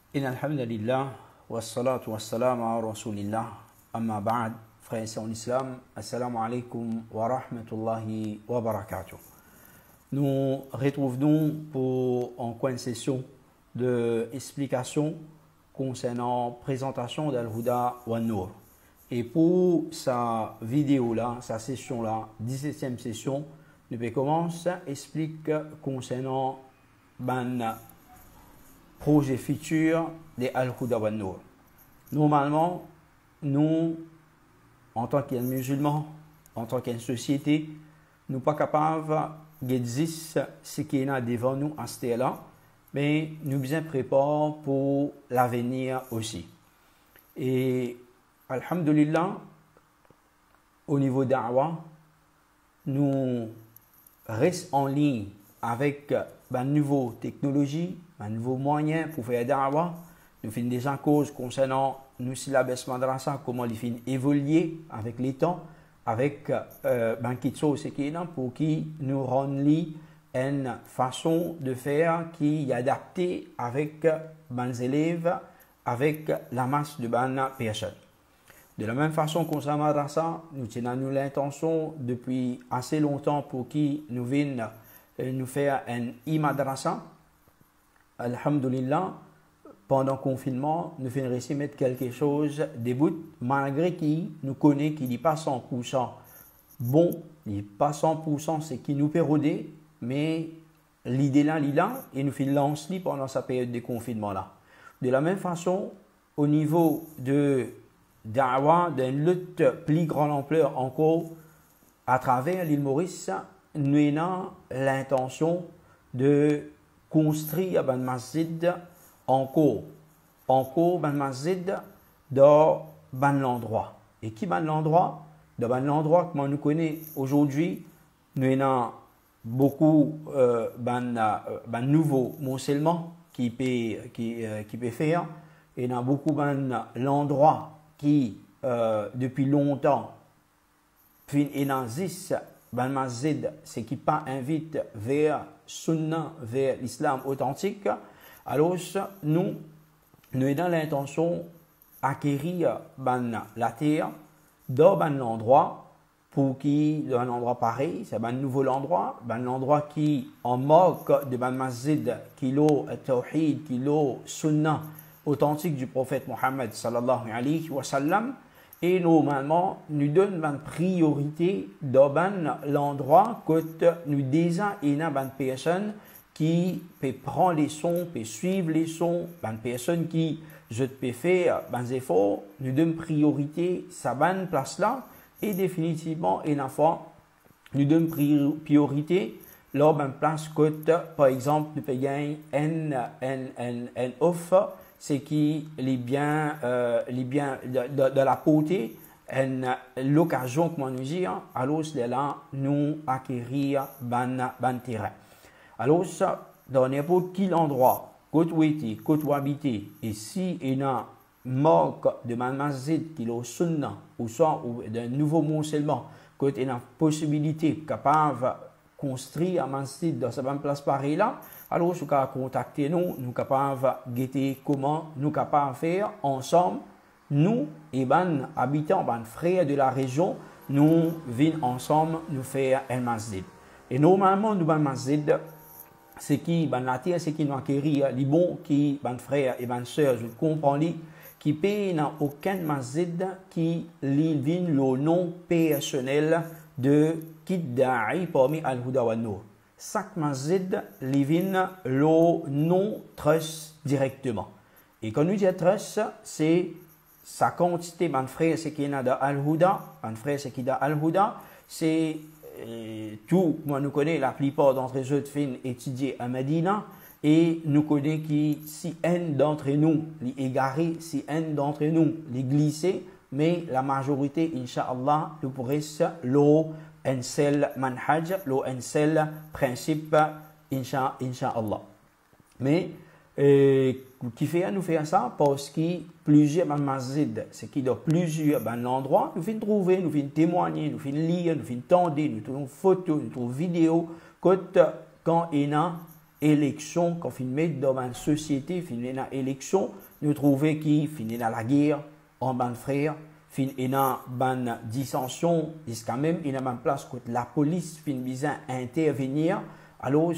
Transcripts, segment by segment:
إن الحمد لله والصلاة والسلام على رسول الله أما بعد frères et sœurs en islam assalamu alaikum wa rahmatullahi wa barakatuh. Nous retrouvons pour encore une session d'explication concernant présentation d'Al-Huda wa Nour. Et pour sa vidéo là, sa session là, 17e session, nous pouvons commencer à expliquer concernant ban projet futur de Al-Huda wa Nour. Normalement, nous, en tant que musulmans, en tant qu'une société, nous ne sommes pas capables d'exister ce qui est devant nous à ce là, mais nous bien préparons pour l'avenir aussi. Et alhamdulillah, au niveau d'Awa, nous restons en ligne avec de nouvelles technologies, de nouveaux moyens pour faire Da'wa. Nous faisons des causes concernant nous syllabes madrasa, comment les films évoluer avec les temps, avec ce qui est là pour qui nous rendent une façon de faire qui est adaptée avec les élèves, avec la masse de personnes. De la même façon concernant madrasa, nous tenons l'intention depuis assez longtemps pour qui nous viennent nous faire un e-madrasa. Alhamdulillah, pendant le confinement, nous faisons réussir mettre quelque chose debout, malgré qu'il nous connaît qu'il n'est pas 100% bon, il n'est pas 100% ce qui nous pérodait, mais l'idée là, et nous faisons lancer pendant sa période de confinement là. De la même façon, au niveau de Da'wa, d'une lutte plus grande ampleur encore, à travers l'île Maurice, nous avons l'intention de construire un masjid encore un masjid dans un endroit. Et qui est l'endroit? Dans un endroit que nous connaissons aujourd'hui, nous avons beaucoup de nouveaux musulmans qui peuvent faire. Et il y a beaucoup d'endroits qui, depuis longtemps, existe un masjid, ce qui pas invite vers Sunna, vers l'islam authentique. Alors, nous avons l'intention d'acquérir la terre dans un endroit pour qui, dans un endroit pareil, c'est un nouveau endroit, un endroit qui en moque de un masjid, qui a tawhid, qui a sunna authentique du prophète Mohammed sallallahu alayhi wa sallam. Et normalement, nous donnons une priorité dans l'endroit que nous déjà une personne qui peut prendre les sons, peut suivre les sons, une personne qui je peux faire des efforts, nous donnons priorité à cette place-là. Et définitivement, une fois, nous donnons priorité lors d'une place que, par exemple, nous pouvons gagner un offre, c'est qui les biens de la côté, l'occasion, comment nous dire, alors là, nous acquérir un terrain. Alors, dans n'importe quel endroit, côté habité, et si il y a un manque de masjid qui est au sunna, ou soit d'un nouveau musulman, qu'il y a une possibilité capable de construire un masjid dans cette place pareille là, alors vous pouvez contacter nous, nous sommes capables de guetter comment nous sommes capables de faire ensemble, nous et les habitants, les frères de la région, nous venons ensemble nous faire un masjid. Et normalement, nous avons un masjid, c'est qui, la terre, c'est qui nous acquérir, les bons qui, les frères et les sœurs, je comprends, qui paye dans aucun masjid qui vient le nom personnel de Kidda'i parmi Al-Huda wa Nour. Chaque masjid vient le nom trust directement. Et quand nous disons trust, c'est sa quantité, mon frère, c'est qui est dans Al-Huda, mon frère, c'est qui est dans Al-Huda, c'est tout, moi nous connaissons la plupart d'entre eux fin étudier à Medina et nous connaissons qui si un d'entre nous les égarés, si un d'entre nous les glissés, mais la majorité, Inch'Allah, nous pourrions un seul manhaj, un seul principe, Inch'Allah. Mais qui fait nous faire ça parce que plusieurs masjid, c'est qui dans plusieurs endroits, nous finissons trouver, nous finissons témoigner, nous finissons lire, nous finissons tendre, nous trouvons photos, nous trouvons vidéos, quand il y a élection qu'on met dans une société, finit dans élection, nous trouvons qui finit dans la guerre, en ban frère, finit dans ban dissension, jusqu'à même il y a une place que la police finit besoin intervenir. Alors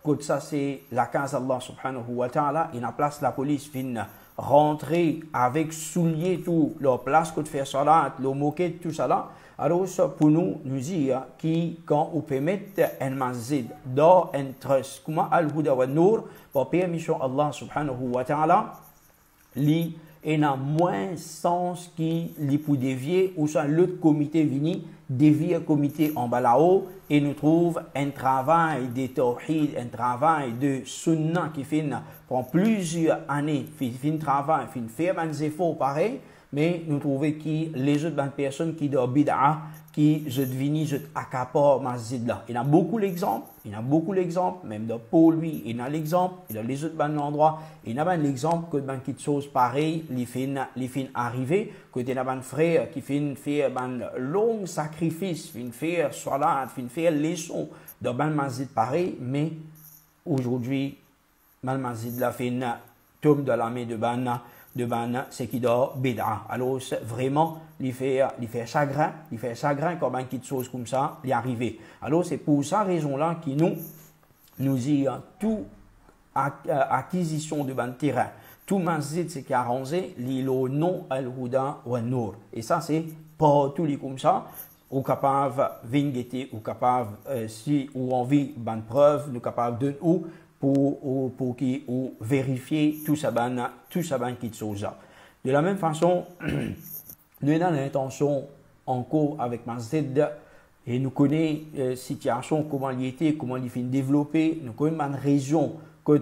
quand ça c'est la case Allah subhanahu wa ta'ala, il y a place la police finit rentrer avec soulier tout leur place que de faire salat, le moquet tout ça là. Alors pour nous dire qui quand on peut mettre un masjid dans un trust comme al-huda wa nur pour permission Allah subhanahu wa ta'ala li et a moins sens qui li pour dévier ou soit l'autre comité vini dévier comité en bas là-haut et nous trouve un travail de tawhid, un travail de sunnah qui fait pendant plusieurs années, fin travail, fin faire des efforts pareil, mais nous trouvons que les autres personnes qui doivent bid'a, qui je devine, je accapare masjid là. Il y a beaucoup d'exemples, même de Paul lui, il y a l'exemple, il y a les autres endroits, il y a l'exemple que dans quelque chose pareil, les fins arriver, que il y a un frère qui fait faire un long sacrifice, fin faire salat, fin faire leçon dans un masjid pareil, mais aujourd'hui, le masjid là fait tombe dans la main de ban c'est qui doit bid'a. Alors vraiment il fait chagrin comme une petite chose comme ça il est arrivé. Alors c'est pour ça raison là qui nous dit tout acquisition de ban terrain, tout masjid c'est qui arrangé l'îlot non al-huda wa nur. Et ça c'est pas tout les comme ça. Ou capable vingeti ou capable si ou envie ban preuve nous capable de ou pour qui ou vérifier tout ça qui chose. De la même façon, nous avons l'intention en cours avec masjid et nous connaissons la situation, comment il était, comment il finit développer, nous connaissons une région il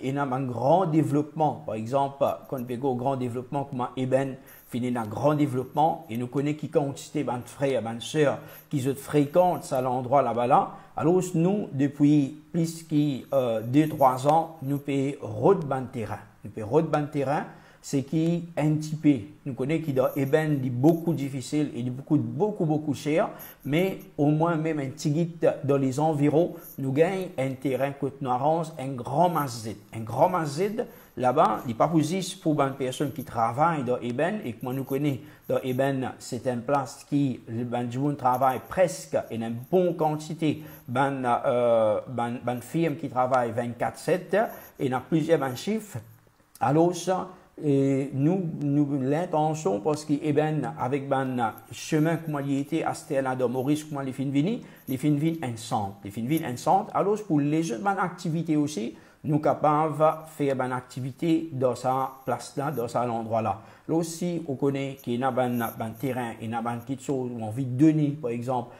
y a un grand développement, par exemple, quand on fait un grand développement, comment Eben finit un grand développement, et nous connaissons qui quantité de frères, de sœurs qui se fréquentent à l'endroit là-bas là. Alors nous, depuis plus que 2-3 ans, nous payons route ban terrain, c'est qui un petit peu, nous connaissons qui dans Eben dit beaucoup difficile et dit beaucoup cher, mais au moins même un petit guide dans les environs, nous gagnons un terrain que nous arrange un grand masjid là-bas, il n'est pas possible pour une personne qui travaille dans Eben et que moi nous connaissons dans Eben, c'est une place qui travaille presque et une bonne quantité de firmes qui travaillent 24/7 et il y a plusieurs chiffres. Alors ça, et nous l'intention parce que avec ben chemin comment il était à Stella de Maurice comment les fins vini ensemble alors pour les autres activités aussi nous capables de faire une activité dans sa place là dans cet endroit là aussi on connaît qu'il y a un terrain il y a quelque chose où on envie de donner par exemple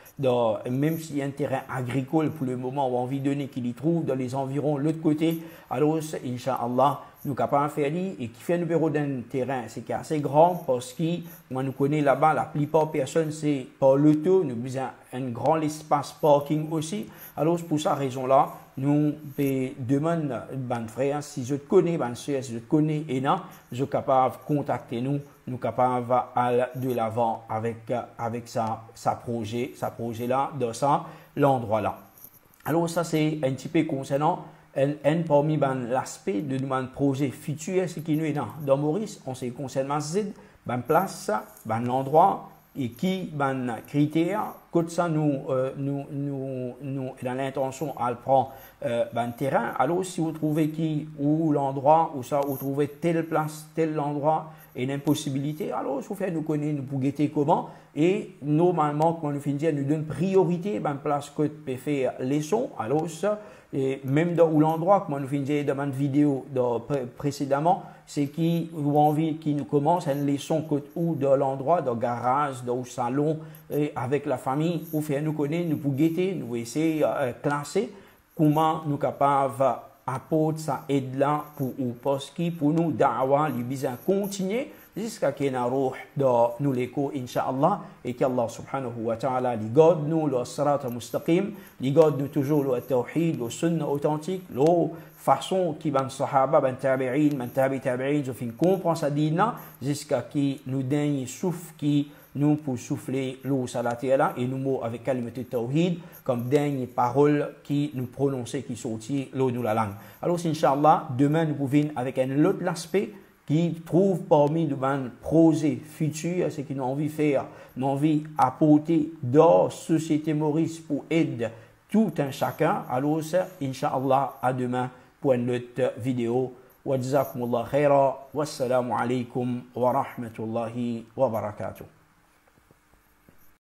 même s'il y a un terrain agricole pour le moment où on envie de donner qu'il y trouve dans les environs de l'autre côté alors Inch'Allah nous capables de faire et qui fait le numéro d'un terrain c'est qui est assez grand parce que moi nous connaît là-bas la plupart des personnes c'est pas l'auto nous besoin un grand espace parking aussi alors c'est pour cette raison là nous demandons ban frère si je te connais ban soeur si je te connais Ena je suis capable de contacter nous capables aller de l'avant avec sa projet là dans ça l'endroit là alors ça c'est un petit peu concernant parmi l'aspect de notre projet futur, ce qui nous est dans Maurice, on s'est concerne masjid, place, l'endroit et qui critères, comme ça nous dans l'intention à prendre terrain. Alors si vous trouvez qui ou l'endroit ou ça vous trouvez telle place, tel endroit et une impossibilité, alors il faut faire nous connaître, nous pour guetter comment et normalement quand nous finissons nous donne priorité place que peut faire les sons alors ça et même dans l'endroit comme nous finissons dans une vidéo précédemment c'est qui ou envie qui nous commence une leçon ou dans l'endroit dans le garage dans le salon et avec la famille ou faire nous connaître nous pour guetter nous essayer classer comment nous capables apporter ça aide là pour nous da'wa les besoins continuer jusqu'à qu'il y ait un roh dans nous l'écho, Inch'Allah, et qu'Allah subhanahu wa ta'ala li garde nous le sirat mustaqim, li garde nous toujours le tawhid, le sunna authentique, le façon qui ban sahaba, ban tabi'in, ban tabi'in, je fin comprendre sa dina, jusqu'à qui nous daigne souffle qui nous pour souffler l'eau salati là et nous mots avec kalimat tawhid comme dernière parole qui nous prononcer qui sortit l'eau de la langue. Alors Inch'Allah, demain nous pouvons avec un autre aspect qui trouve parmi nos projets futurs, ce qui nous envie de faire, nous envie apporter dans la société Maurice pour aider tout un chacun. Alors Inch'Allah, à demain pour une autre vidéo. Wa jazakumullah khaira. Wassalamu alaikum wa rahmatullahi wa barakatuh.